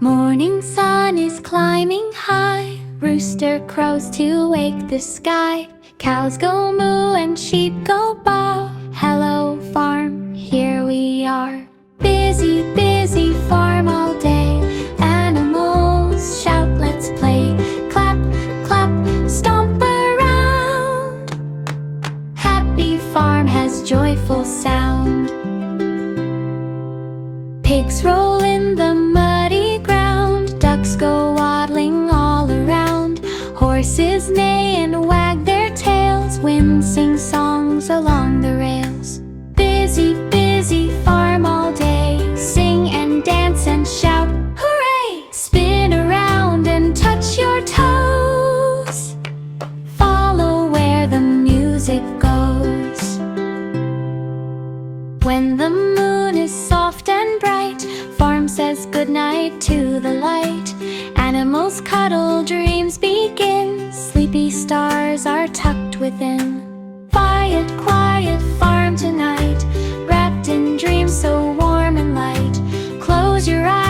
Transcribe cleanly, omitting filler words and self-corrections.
Morning sun is climbing high, rooster crows to wake the sky. Cows go moo and sheep go baa. Hello farm, here we are. Busy, busy farm all day. Animals shout, let's play. Clap, clap, stomp around. Happy farm has joyful sound. Pigs roll in the muddy ground. Ducks go waddling all around. Horses neigh and wag their tails. Wind sings songs along the rails. Busy, busy farm all day. Sing and dance and shout, hooray! Spin around and touch your toes. Follow where the music goes. When the moon is soft and bright, farm says goodnight to the light. Animals cuddle, dreams begin. Sleepy stars are tucked within. Quiet, quiet farm tonight, wrapped in dreams so warm and light. Close your eyes